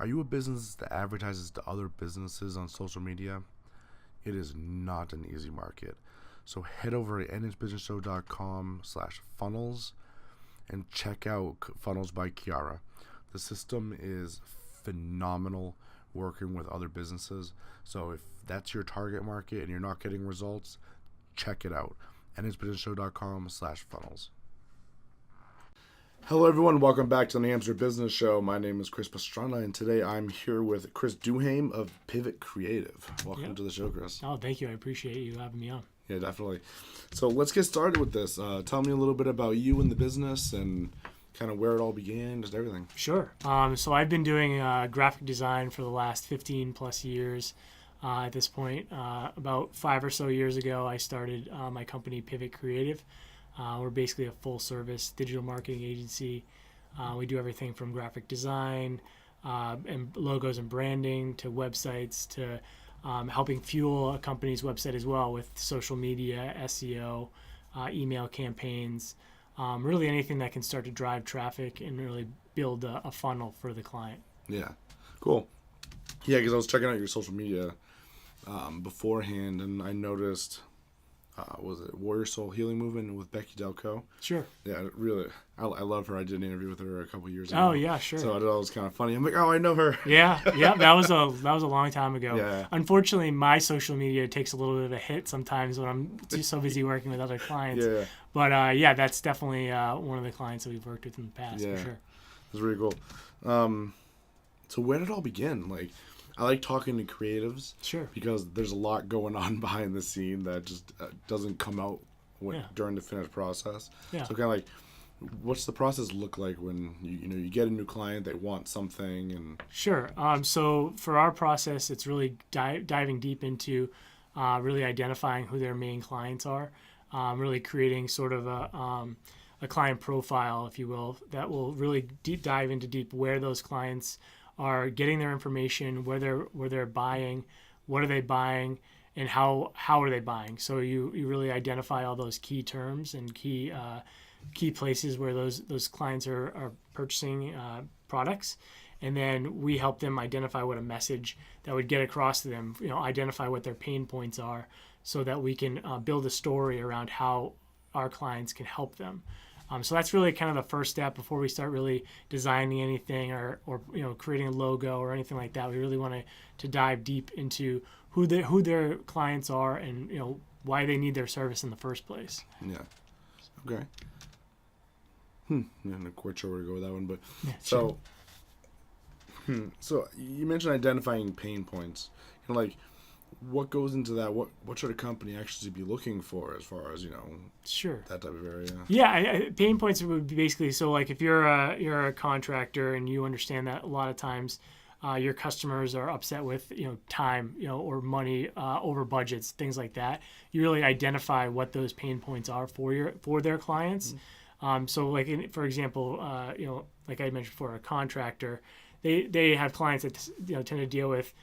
Are you a business that advertises to other businesses on social media? It is not an easy market. So head over to nhbusinessshow.com/funnels and check out Funnels by Kiara. The system is phenomenal working with other businesses. So if that's your target market and you're not getting results, check it out. nhbusinessshow.com/funnels. Hello everyone, welcome back to the New Hampshire Business Show. My name is Chris Pastrana, and today I'm here with Chris Duhaime of Pivot Creative. Welcome to the show, Chris. Oh, thank you. I appreciate you having me on. Yeah, definitely. So let's get started with this. Tell me a little bit about you and the business and kind of where it all began, just everything. Sure. So I've been doing graphic design for the last 15 plus years. At this point, about 5 or so years ago, I started my company, Pivot Creative. We're basically a full-service digital marketing agency. We do everything from graphic design and logos and branding to websites to helping fuel a company's website as well with social media, SEO, email campaigns, really anything that can start to drive traffic and really build a funnel for the client. Yeah, cool. Yeah, because I was checking out your social media beforehand, and I noticed... was it Warrior Soul Healing Movement with Becky Delco? Sure. Yeah, really. I love her. I did an interview with her a couple years ago. Oh yeah, sure. So I thought it was kind of funny. I'm like, oh, I know her. Yeah. That was a long time ago. Yeah. Unfortunately, my social media takes a little bit of a hit sometimes when I'm just so busy working with other clients. Yeah. But that's definitely one of the clients that we've worked with in the past for sure. That's really cool. So where did it all begin? Like, I like talking to creatives, sure, because there's a lot going on behind the scene that just doesn't come out during the finished process. Yeah. So kind of like, what's the process look like when you get a new client, they want something, and sure. So for our process, it's really diving deep into really identifying who their main clients are, really creating sort of a client profile, if you will, that will really dive into where those clients are getting their information, where they're buying, what are they buying, and how are they buying. So you really identify all those key terms and key places where those clients are purchasing products, and then we help them identify what a message that would get across to them. Identify what their pain points are, so that we can build a story around how our clients can help them. So that's really kind of the first step before we start really designing anything or creating a logo or anything like that. We really want to dive deep into who their clients are and why they need their service in the first place. Yeah. Okay. I'm not quite sure where to go with that one, but yeah, so sure. So you mentioned identifying pain points. Like, what goes into that? What should a company actually be looking for as far as sure, that type of area? Yeah, pain points would be basically, so like if you're a contractor and you understand that a lot of times your customers are upset with time or money over budgets, things like that. You really identify what those pain points are for their clients. Mm-hmm. So like for example, like I mentioned, for a contractor, they have clients that tend to deal with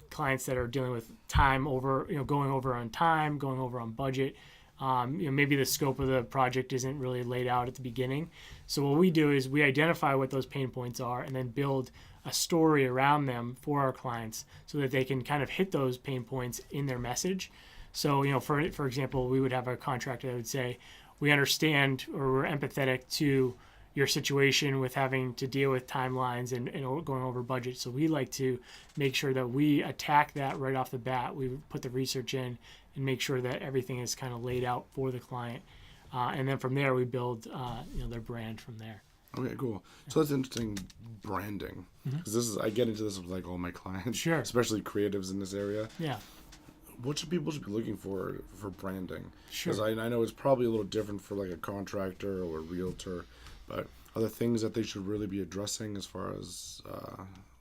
clients that are dealing with time over, going over on time, going over on budget. Maybe the scope of the project isn't really laid out at the beginning. So what we do is we identify what those pain points are and then build a story around them for our clients so that they can kind of hit those pain points in their message. So, for example, we would have a contractor that would say, we understand, or we're empathetic to your situation with having to deal with timelines and going over budget. So we like to make sure that we attack that right off the bat. We put the research in and make sure that everything is kind of laid out for the client. And then from there, we build their brand from there. Okay, cool. So that's interesting, branding. Because I get into this with like all my clients, sure, especially creatives in this area. Yeah. What should people be looking for branding? Sure. Because I know it's probably a little different for like a contractor or a realtor. But are there things that they should really be addressing as far as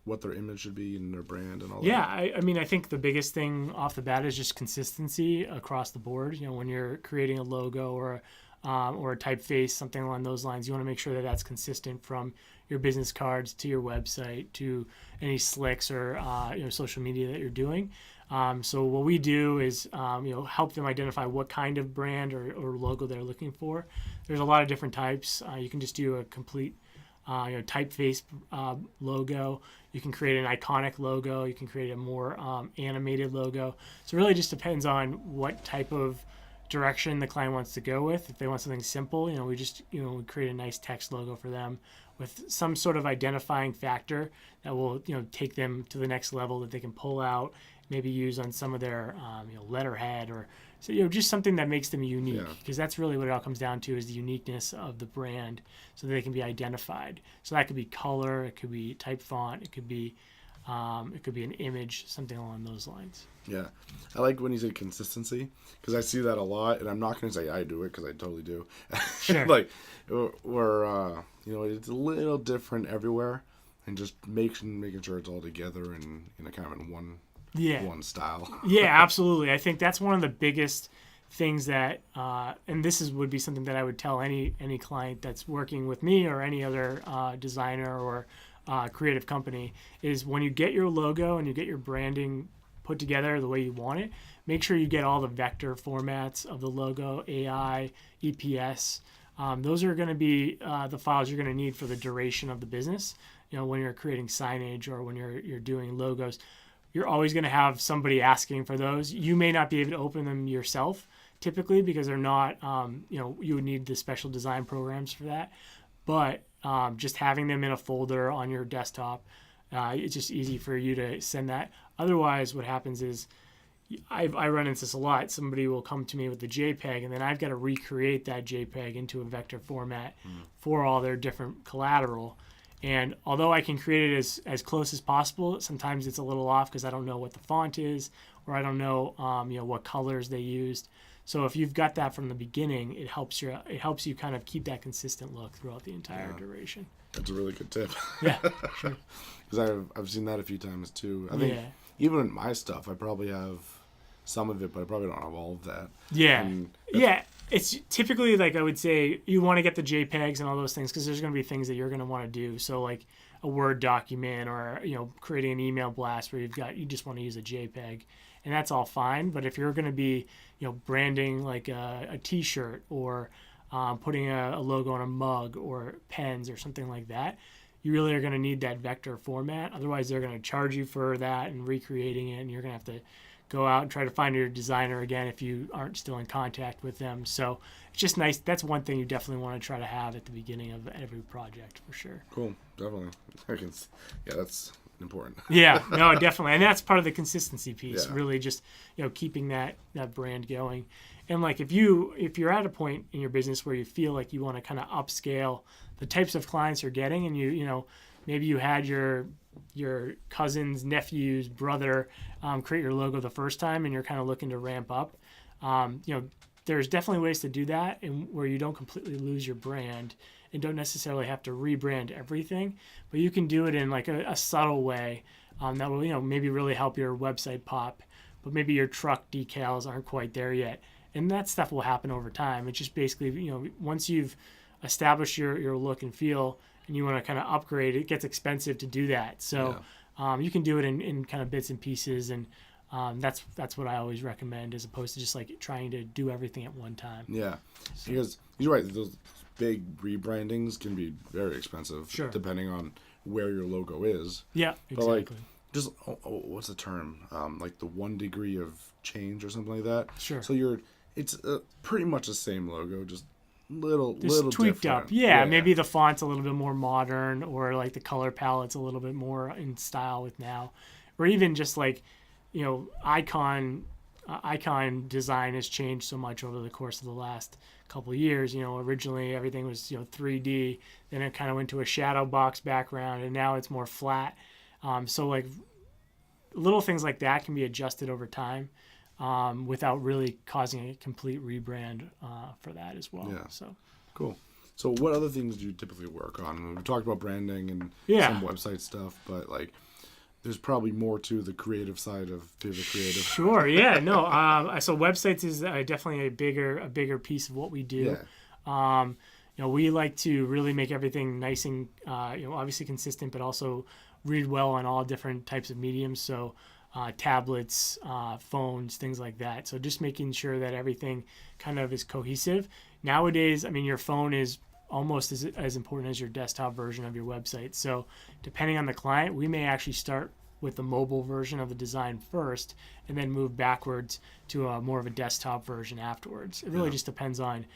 what their image should be and their brand and all that? Yeah, I mean, I think the biggest thing off the bat is just consistency across the board. When you're creating a logo or a typeface, something along those lines, you want to make sure that that's consistent from your business cards to your website to any slicks or social media that you're doing. So what we do is help them identify what kind of brand or logo they're looking for. There's a lot of different types. You can just do a complete typeface logo. You can create an iconic logo. You can create a more animated logo. So it really just depends on what type of direction the client wants to go with. If they want something simple, we create a nice text logo for them with some sort of identifying factor that will, take them to the next level that they can pull out, maybe use on some of their, letterhead, or so, just something that makes them unique, because that's really what it all comes down to, is the uniqueness of the brand, so that they can be identified. So that could be color, it could be type font, it could be an image, something along those lines. Yeah, I like when you say consistency, because I see that a lot, and I'm not going to say I do it, because I totally do. Sure. Like, where it's a little different everywhere, and just making sure it's all together and kind of in one style. Yeah, absolutely. I think that's one of the biggest things that, and would be something that I would tell any client that's working with me or any other designer or creative company, is when you get your logo and you get your branding put together the way you want it, make sure you get all the vector formats of the logo, AI, EPS. Those are going to be the files you're going to need for the duration of the business. When you're creating signage or when you're doing logos, you're always going to have somebody asking for those. You may not be able to open them yourself typically, because they're not, you would need the special design programs for that. But just having them in a folder on your desktop, it's just easy for you to send that. Otherwise, what happens is, I run into this a lot. Somebody will come to me with the JPEG, and then I've got to recreate that JPEG into a vector format for all their different collateral. And although I can create it as close as possible, sometimes it's a little off because I don't know what the font is, or I don't know what colors they used. So if you've got that from the beginning, it helps you kind of keep that consistent look throughout the entire duration. That's a really good tip. Yeah, sure. Because I've seen that a few times too. I think even in my stuff, I probably have some of it, but I probably don't have all of that. Yeah, yeah. It's typically, like, I would say, you want to get the JPEGs and all those things, because there's going to be things that you're going to want to do. So like a Word document, or creating an email blast where you just want to use a JPEG, and that's all fine. But if you're going to be branding like a T-shirt, or putting a logo on a mug or pens or something like that, you really are going to need that vector format. Otherwise, they're going to charge you for that and recreating it, and you're going to have to go out and try to find your designer again if you aren't still in contact with them. So it's just nice. That's one thing you definitely want to try to have at the beginning of every project, for sure. Cool. Definitely. That's important. Yeah, no, definitely. And that's part of the consistency piece, Yeah. really just, keeping that brand going. And like, if you're at a point in your business where you feel like you want to kind of upscale the types of clients you're getting, and maybe you had your cousin's nephew's brother create your logo the first time, and you're kind of looking to ramp up, there's definitely ways to do that, and where you don't completely lose your brand and don't necessarily have to rebrand everything, but you can do it in like a subtle way that will maybe really help your website pop, but maybe your truck decals aren't quite there yet, and that stuff will happen over time. It's just basically, once you've established your look and feel, and you want to kind of upgrade, it gets expensive to do that. So you can do it in kind of bits and pieces, and that's what I always recommend, as opposed to just like trying to do everything at one time. Yeah, because you're right. Those big rebrandings can be very expensive, depending on where your logo is. Yeah, exactly. But like, just what's the term? Like the 1 degree of change or something like that. Sure. So it's pretty much the same logo, just little tweaked different. up. Yeah, maybe the font's a little bit more modern, or like the color palette's a little bit more in style with now, or even just like, icon design has changed so much over the course of the last couple of years. Originally everything was 3D, then it kind of went to a shadow box background, and now it's more flat. So like little things like that can be adjusted over time, without really causing a complete rebrand for that as well. Yeah. So cool. So what other things do you typically work on? We've talked about branding and some website stuff, but like, there's probably more to the creative side of the creative. Sure. Yeah. No. So websites is definitely a bigger piece of what we do. Yeah. We like to really make everything nice and obviously consistent, but also read well on all different types of mediums. So tablets, phones, things like that. So just making sure that everything kind of is cohesive. Nowadays, I mean, your phone is almost as important as your desktop version of your website. So depending on the client, we may actually start with the mobile version of the design first and then move backwards to a more of a desktop version afterwards. It really just depends on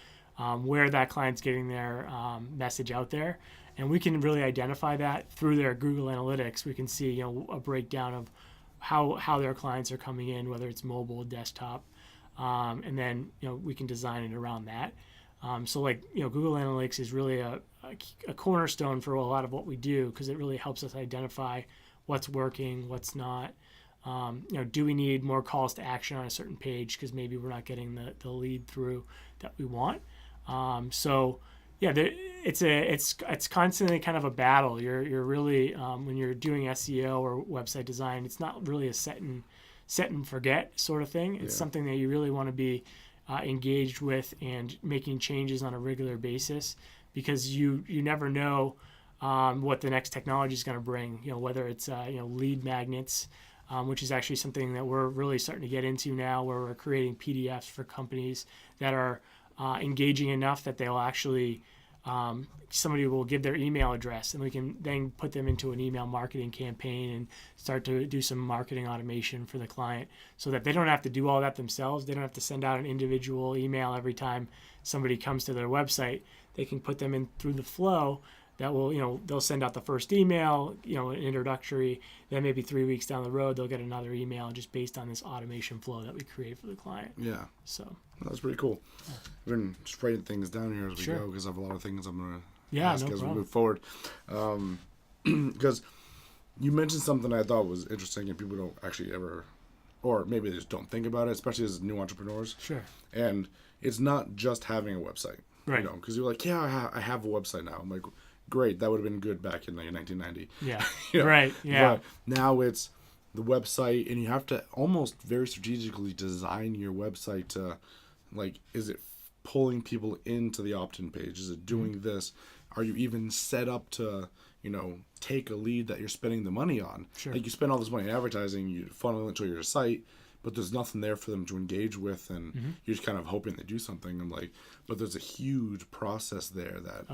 where that client's getting their message out there. And we can really identify that through their Google Analytics. We can see, a breakdown of how their clients are coming in, whether it's mobile, desktop, and then, we can design it around that. So Google Analytics is really a cornerstone for a lot of what we do, because it really helps us identify what's working, what's not. Do we need more calls to action on a certain page because maybe we're not getting the lead through that we want. It's constantly kind of a battle. You're really when you're doing SEO or website design, it's not really a set and forget sort of thing. It's something that you really want to be engaged with and making changes on a regular basis, because you never know what the next technology is going to bring. Whether it's lead magnets, which is actually something that we're really starting to get into now, where we're creating PDFs for companies that are engaging enough that they'll actually somebody will give their email address, and we can then put them into an email marketing campaign and start to do some marketing automation for the client, so that they don't have to do all that themselves. They don't have to send out an individual email every time somebody comes to their website. They can put them in through the flow that will, they'll send out the first email, an introductory, then maybe 3 weeks down the road, they'll get another email just based on this automation flow that we create for the client. Yeah. So that's pretty cool. I've been just writing things down here as we go, because I have a lot of things I'm going to ask as we move forward. Because you mentioned something I thought was interesting and people don't actually ever, or maybe they just don't think about it, especially as new entrepreneurs. Sure. And it's not just having a website. Right. Because you're like, I have a website now. I'm like, great, that would have been good back in 1990. Yeah. Right. Yeah. But now it's the website, and you have to almost very strategically design your website to, is it pulling people into the opt-in page? Is it doing this? Are you even set up to, take a lead that you're spending the money on? Sure. You spend all this money in advertising, you funnel it to your site, but there's nothing there for them to engage with, and you're just kind of hoping they do something. I'm like, but there's a huge process there that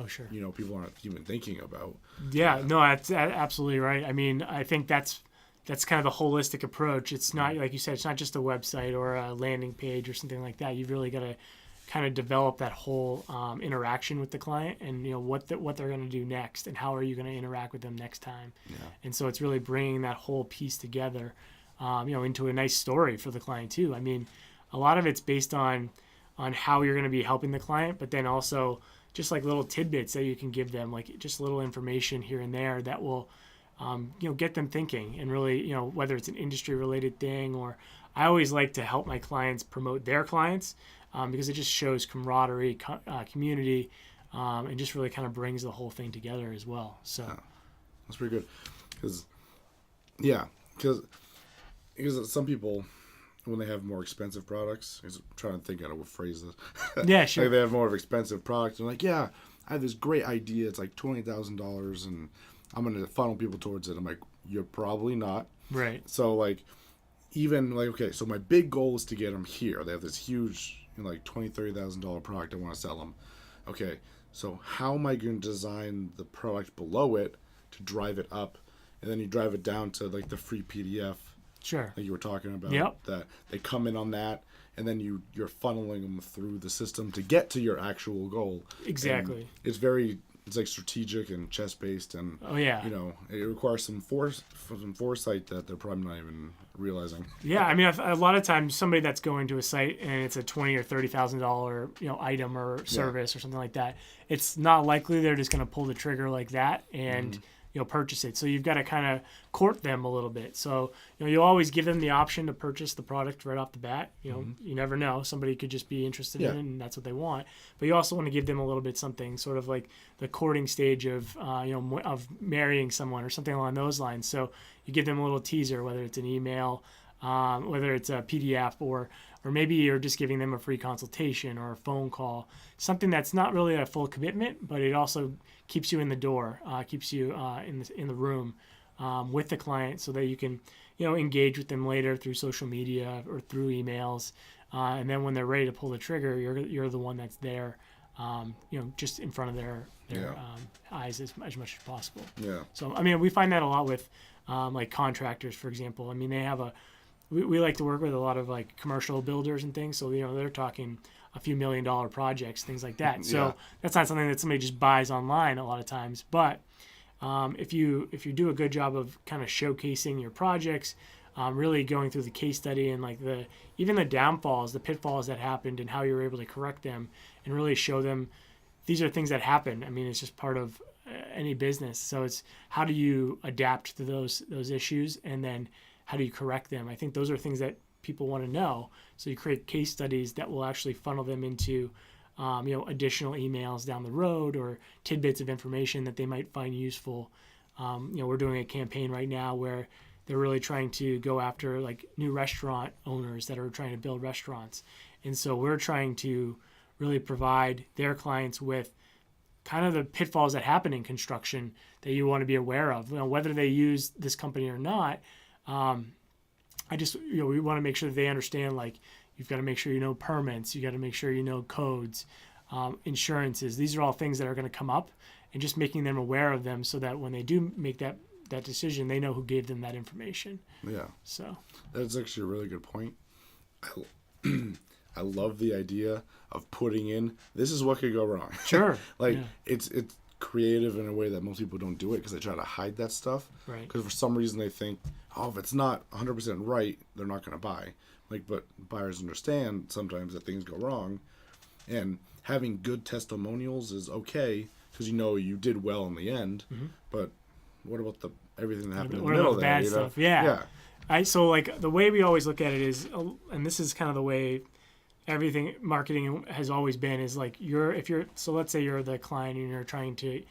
people aren't even thinking about. Yeah, no, that's absolutely right. I mean, I think that's kind of the holistic approach. It's not, like you said, it's not just a website or a landing page or something like that. You've really got to kind of develop that whole interaction with the client, and what they're going to do next, and how are you going to interact with them next time. Yeah. And so it's really bringing that whole piece together. Into a nice story for the client too. I mean, a lot of it's based on how you're going to be helping the client, but then also just like little tidbits that you can give them, like just little information here and there that will, get them thinking, and really, whether it's an industry related thing, or I always like to help my clients promote their clients, because it just shows camaraderie, community, and just really kind of brings the whole thing together as well. So that's pretty good, because some people, when they have more expensive products, I'm trying to think how to phrase this. Yeah, sure. They have more of expensive products, and I have this great idea. It's like $20,000, and I'm going to funnel people towards it. I'm like, you're probably not. Right. So okay, so my big goal is to get them here. They have this huge, $20,000, $30,000 product. I want to sell them. Okay, so how am I going to design the product below it to drive it up, and then you drive it down to the free PDF. Sure. Like you were talking about. Yep. That they come in on that, and then you're funneling them through the system to get to your actual goal. Exactly. And it's like strategic and chess based, and it requires some foresight that they're probably not even realizing. Yeah, I mean, a lot of times somebody that's going to a site and it's a $20,000 or $30,000 item or service or something like that, it's not likely they're just going to pull the trigger like that and purchase it. So you've got to kind of court them a little bit. So you'll always give them the option to purchase the product right off the bat. You never know, somebody could just be interested in it and that's what they want. But you also want to give them a little bit something, sort of like the courting stage of of marrying someone or something along those lines. So you give them a little teaser, whether it's an email, whether it's a PDF, or maybe you're just giving them a free consultation or a phone call, something that's not really a full commitment, but it also keeps you in the door, keeps you in the room with the client, so that you can engage with them later through social media or through emails, and then when they're ready to pull the trigger, you're the one that's there just in front of their Yeah. eyes as much as possible. Yeah. So, I mean, we find that a lot with like contractors, for example. I mean, they have we like to work with a lot of like commercial builders and things. So, they're talking a few $1 million projects, things like that. So Yeah. that's not something that somebody just buys online a lot of times. But if you do a good job of kind of showcasing your projects, really going through the case study and like even the downfalls, the pitfalls that happened and how you were able to correct them, and really show them these are things that happen. I mean, it's just part of any business. So it's how do you adapt to those issues, and then how do you correct them? I think those are things that people want to know. So you create case studies that will actually funnel them into additional emails down the road, or tidbits of information that they might find useful. We're doing a campaign right now where they're really trying to go after like new restaurant owners that are trying to build restaurants. And so we're trying to really provide their clients with kind of the pitfalls that happen in construction that you want to be aware of. Whether they use this company or not, we want to make sure that they understand, like, you've got to make sure you know permits, you got to make sure you know codes, insurances. These are all things that are going to come up, and just making them aware of them so that when they do make that decision, they know who gave them that information. Yeah. So That's actually a really good point. I love the idea of putting in, this is what could go wrong. Sure. Like, it's creative in a way that most people don't do it, because they try to hide that stuff. Right. Because for some reason they think, if it's not 100% right, they're not going to buy. Like, but buyers understand sometimes that things go wrong, and having good testimonials is okay, because you did well in the end. Mm-hmm. But what about everything that happened in the middle of bad stuff? Yeah. So like the way we always look at it is, and this is kind of the way everything marketing has always been, is like so let's say you're the client and you're trying to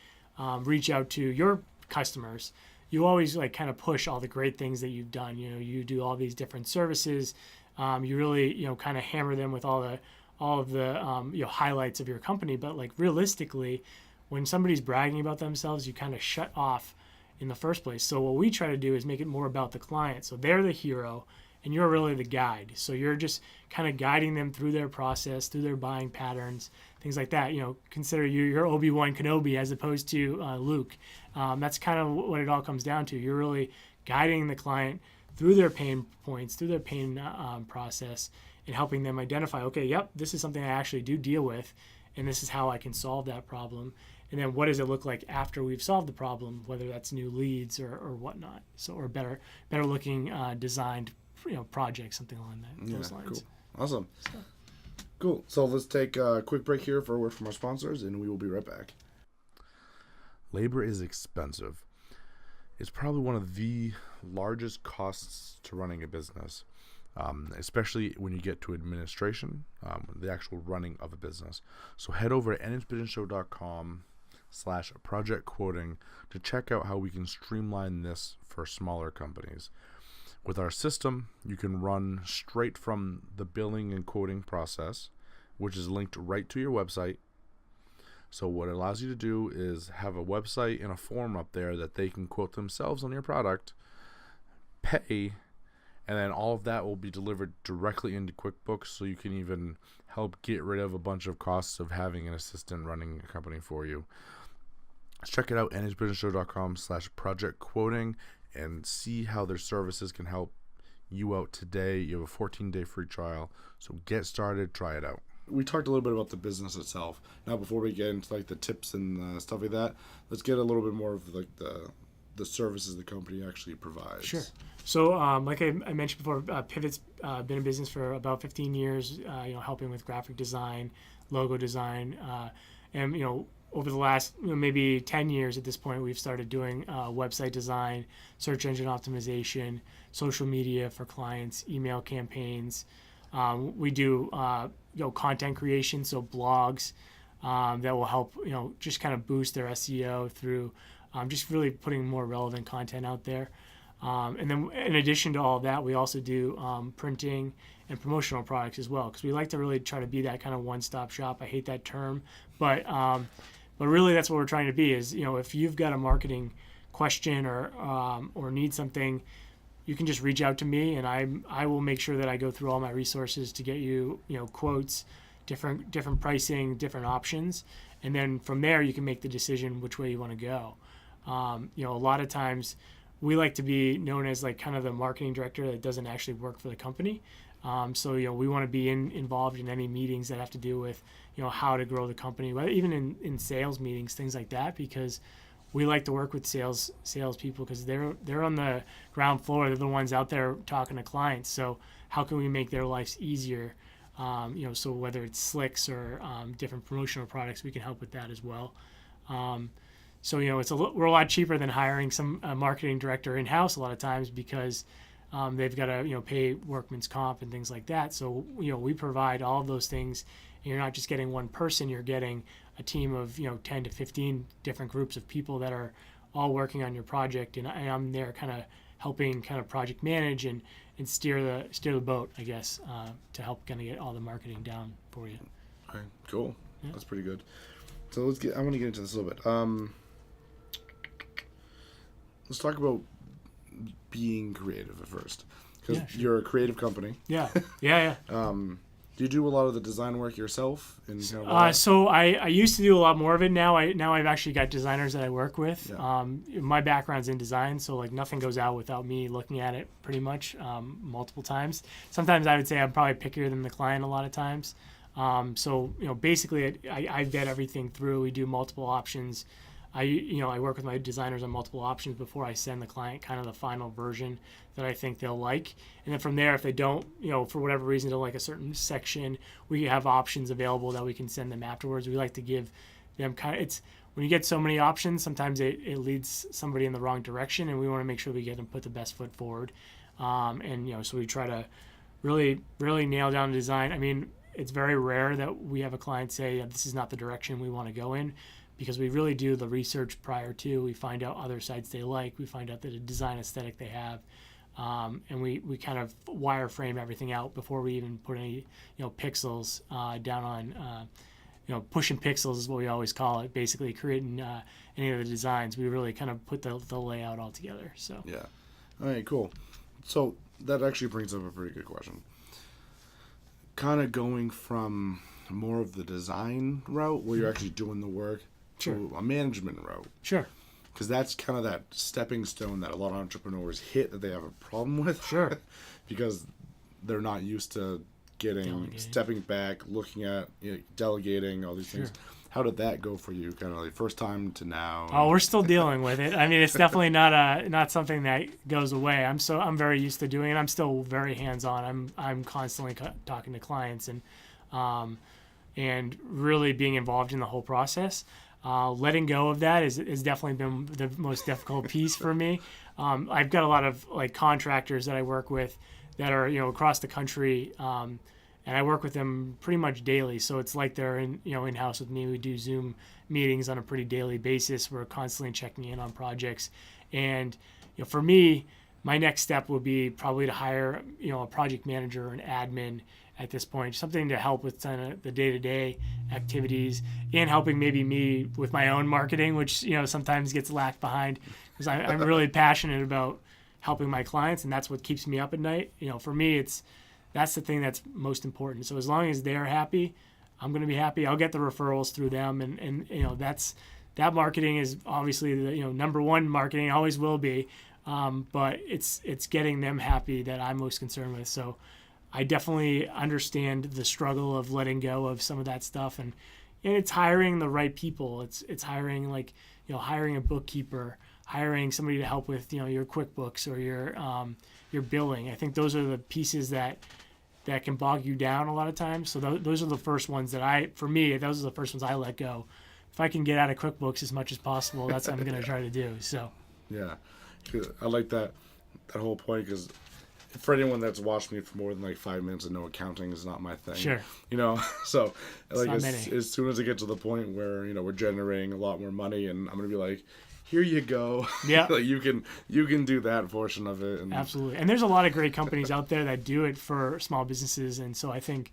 reach out to your customers. You always like kind of push all the great things that you've done. You do all these different services. You really kind of hammer them with all of the highlights of your company. But like realistically, when somebody's bragging about themselves, you kind of shut off in the first place. So what we try to do is make it more about the client. So they're the hero, and you're really the guide. So you're just kind of guiding them through their process, through their buying patterns, things like that. Consider you're Obi-Wan Kenobi as opposed to Luke. That's kind of what it all comes down to. You're really guiding the client through their pain points, through their pain process, and helping them identify, okay, yep, this is something I actually do deal with, and this is how I can solve that problem. And then what does it look like after we've solved the problem, whether that's new leads or whatnot, or better looking designed projects, something along those lines. Cool. Awesome. Cool. So let's take a quick break here for a word from our sponsors, and we will be right back. Labor is expensive. It's probably one of the largest costs to running a business, especially when you get to administration, the actual running of a business. So head over to nhbusinessshow.com/project quoting to check out how we can streamline this for smaller companies. With our system, you can run straight from the billing and quoting process, which is linked right to your website. So what it allows you to do is have a website and a form up there that they can quote themselves on your product, pay, and then all of that will be delivered directly into QuickBooks, so you can even help get rid of a bunch of costs of having an assistant running a company for you. Check it out, nhbusinessshow.com/project quoting, and see how their services can help you out today. You have a 14-day free trial, so get started, try it out. We talked a little bit about the business itself. Now, before we get into like the tips and stuff like that, let's get a little bit more of like the services the company actually provides. Sure. So, like I mentioned before, Pivot's been in business for about 15 years. Helping with graphic design, logo design, and over the last maybe 10 years at this point, we've started doing website design, search engine optimization, social media for clients, email campaigns. We do content creation, so blogs that will help just kind of boost their SEO through just really putting more relevant content out there. And then in addition to all of that, we also do printing and promotional products as well, because we like to really try to be that kind of one-stop shop. I hate that term, but really that's what we're trying to be is, if you've got a marketing question or need something, you can just reach out to me, and I will make sure that I go through all my resources to get you, quotes, different pricing, different options, and then from there you can make the decision which way you want to go. A lot of times we like to be known as like kind of the marketing director that doesn't actually work for the company. So we want to be involved in any meetings that have to do with how to grow the company, whether even in sales meetings, things like that, because we like to work with salespeople because they're on the ground floor. They're the ones out there talking to clients. So how can we make their lives easier? So whether it's slicks or different promotional products, we can help with that as well. We're a lot cheaper than hiring some marketing director in-house a lot of times because they've got to pay workman's comp and things like that. So we provide all of those things, and you're not just getting one person. You're getting a team of 10 to 15 different groups of people that are all working on your project, and I'm there kind of helping kind of project manage and steer the boat, I guess, to help kind of get all the marketing down for you. Okay, cool. Yeah. That's pretty good. So I want to get into this a little bit. Let's talk about being creative at first, because you're a creative company. Yeah. Do you do a lot of the design work yourself? So I used to do a lot more of it. Now I've actually got designers that I work with. Yeah. My background's in design, so like nothing goes out without me looking at it pretty much multiple times. Sometimes I would say I'm probably pickier than the client a lot of times. Basically I vet everything through. We do multiple options. I work with my designers on multiple options before I send the client kind of the final version that I think they'll like. And then from there, if they don't, for whatever reason, don't like a certain section, we have options available that we can send them afterwards. We like to give them when you get so many options, sometimes it leads somebody in the wrong direction, and we want to make sure we get them put the best foot forward. So we try to really, really nail down the design. I mean, it's very rare that we have a client say, this is not the direction we want to go in, because we really do the research prior to. We find out other sites they like. We find out the design aesthetic they have. And we kind of wireframe everything out before we even put any, pixels down on, pushing pixels is what we always call it, basically creating any of the designs. We really kind of put the layout all together. So yeah. All right, cool. So that actually brings up a pretty good question. Kind of going from more of the design route where you're actually doing the work to a management route. Sure. Because that's kind of that stepping stone that a lot of entrepreneurs hit that they have a problem with. Sure. Because they're not used to stepping back, looking at, delegating, all these things. How did that go for you, kind of like first time to now? Oh, we're still dealing with it. I mean, it's definitely not something that goes away. I'm very used to doing it. I'm still very hands-on. I'm constantly talking to clients and really being involved in the whole process. Letting go of that is definitely been the most difficult piece for me. I've got a lot of like contractors that I work with that are across the country, and I work with them pretty much daily. So it's like they're in-house with me. We do Zoom meetings on a pretty daily basis. We're constantly checking in on projects, and for me, my next step would be probably to hire a project manager or an admin at this point, something to help with kind of the day-to-day activities and helping maybe me with my own marketing, which sometimes gets lagged behind, because I'm really passionate about helping my clients, and that's what keeps me up at night. For me, that's the thing that's most important. So as long as they're happy, I'm going to be happy. I'll get the referrals through them, and that marketing is obviously the number one marketing, always will be, but it's getting them happy that I'm most concerned with. So I definitely understand the struggle of letting go of some of that stuff, and it's hiring the right people. It's hiring hiring a bookkeeper, hiring somebody to help with your QuickBooks or your billing. I think those are the pieces that can bog you down a lot of times. So those are the first ones those are the first ones I let go. If I can get out of QuickBooks as much as possible, that's what I'm going to try to do. So yeah, I like that whole point, because for anyone that's watched me for more than like 5 minutes and know accounting is not my thing. Sure. So like as soon as I get to the point where, we're generating a lot more money, and I'm going to be like, here you go. Yeah. Like you can do that portion of it. Absolutely. And there's a lot of great companies out there that do it for small businesses. And so I think,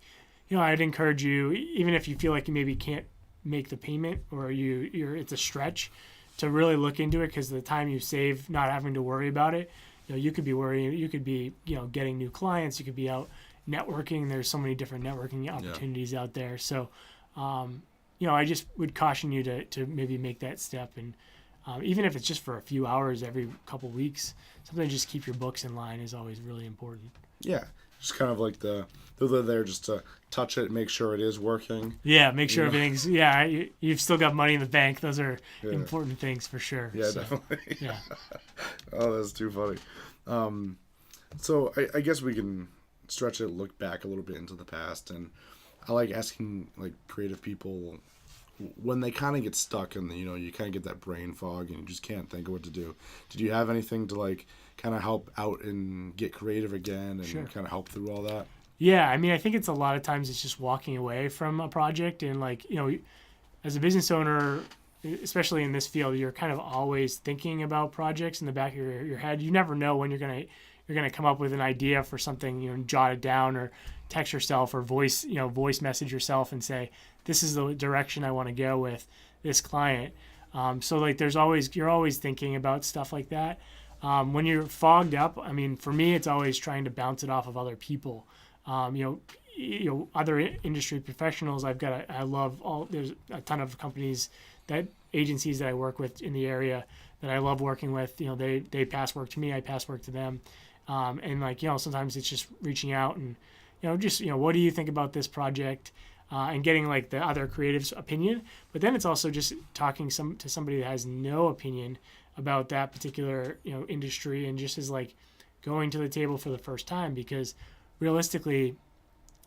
I'd encourage you, even if you feel like you maybe can't make the payment or it's a stretch, to really look into it, because the time you save not having to worry about it, you could be worrying, you could be, getting new clients, you could be out networking. There's so many different networking opportunities out there. So, I just would caution you to maybe make that step. And even if it's just for a few hours every couple weeks, something to just keep your books in line is always really important. Yeah. Just kind of like they're there just to touch it, make sure it is working. Yeah, make sure everything's, you've still got money in the bank. Those are important things for sure. Yeah, so, definitely. Yeah. Oh, that's too funny. So I guess we can stretch it, look back a little bit into the past, and I like asking like creative people when they kind of get stuck and you kind of get that brain fog and you just can't think of what to do. Did you have anything to like kind of help out and get creative again and kind of help through all that? Yeah, I mean, I think it's a lot of times it's just walking away from a project and like, as a business owner, especially in this field, you're kind of always thinking about projects in the back of your head. You never know when you're gonna come up with an idea for something, jot it down or text yourself or voice message yourself and say, this is the direction I want to go with this client. So like you're always thinking about stuff like that. When you're fogged up, I mean, for me, it's always trying to bounce it off of other people. Other industry professionals. There's a ton of companies agencies that I work with in the area that I love working with. They pass work to me, I pass work to them. And like, sometimes it's just reaching out and, what do you think about this project? And getting like the other creative's opinion. But then it's also just talking to somebody that has no opinion about that particular, industry and just is like going to the table for the first time, because realistically,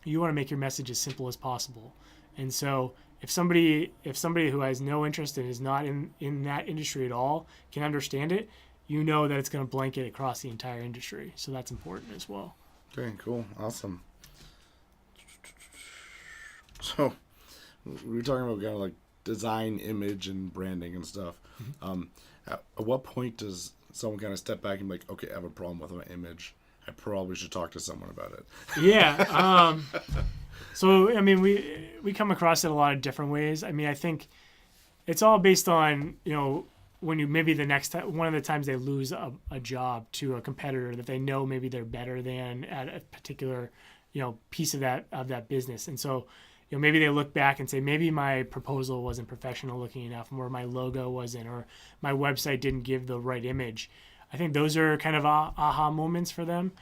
you want to make your message as simple as possible. And so if somebody who has no interest and is not in that industry at all can understand it, that it's going to blanket across the entire industry. So that's important as well. Okay, cool. Awesome. So we were talking about kind of like design, image, and branding and stuff. Mm-hmm. At what point does someone kind of step back and be like, okay, I have a problem with my image. I probably should talk to someone about it. Yeah. So, I mean, we come across it a lot of different ways. I mean, I think it's all based on, when you maybe one of the times they lose a job to a competitor that they know maybe they're better than at a particular, piece of that business. And so, maybe they look back and say, maybe my proposal wasn't professional looking enough, or my logo wasn't, or my website didn't give the right image. I think those are kind of aha moments for them.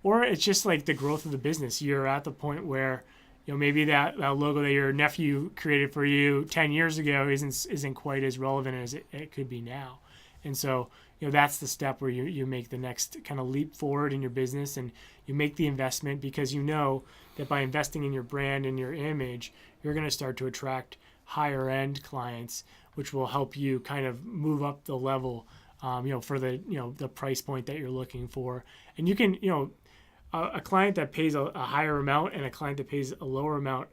Or it's just like the growth of the business. You're at the point where, maybe that logo that your nephew created for you 10 years ago isn't quite as relevant as it could be now. And so, that's the step where you make the next kind of leap forward in your business, and you make the investment because that by investing in your brand and your image, you're going to start to attract higher end clients, which will help you kind of move up the level, for the price point that you're looking for. And you can, a client that pays a higher amount and a client that pays a lower amount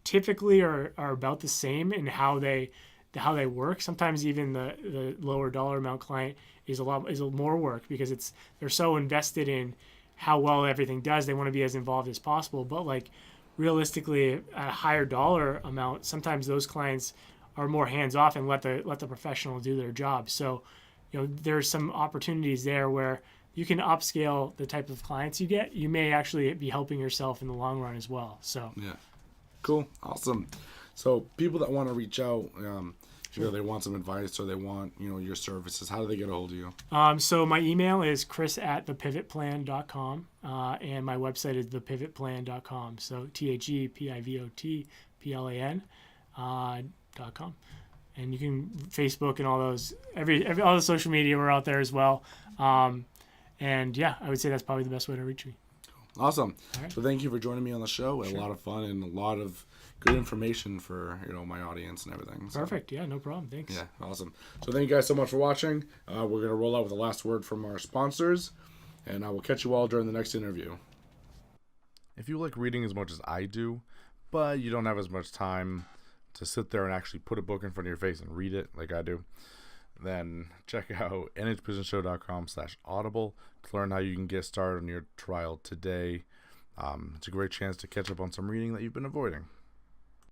typically are about the same in how they work. Sometimes even the lower dollar amount client is more work because they're so invested in how well everything does. They want to be as involved as possible. But like realistically, at a higher dollar amount, sometimes those clients are more hands off and let the professional do their job. So, there's some opportunities there where you can upscale the type of clients you get. You may actually be helping yourself in the long run as well. So yeah, cool, awesome. So people that want to reach out, they want some advice or they want your services. How do they get a hold of you? So my email is chris@thepivotplan.com, and my website is thepivotplan.com. So thepivotplan.com. And you can Facebook and all those all the social media, we're out there as well. And yeah, I would say that's probably the best way to reach me. Awesome. Right. So thank you for joining me on the show. Sure. A lot of fun and a lot of good information for my audience and everything. So. Perfect. Yeah, no problem. Thanks. Yeah, awesome. So thank you guys so much for watching. We're going to roll out with the last word from our sponsors, and I will catch you all during the next interview. If you like reading as much as I do, but you don't have as much time to sit there and actually put a book in front of your face and read it like I do, then check out nhbusinessshow.com/audible to learn how you can get started on your trial today. It's a great chance to catch up on some reading that you've been avoiding.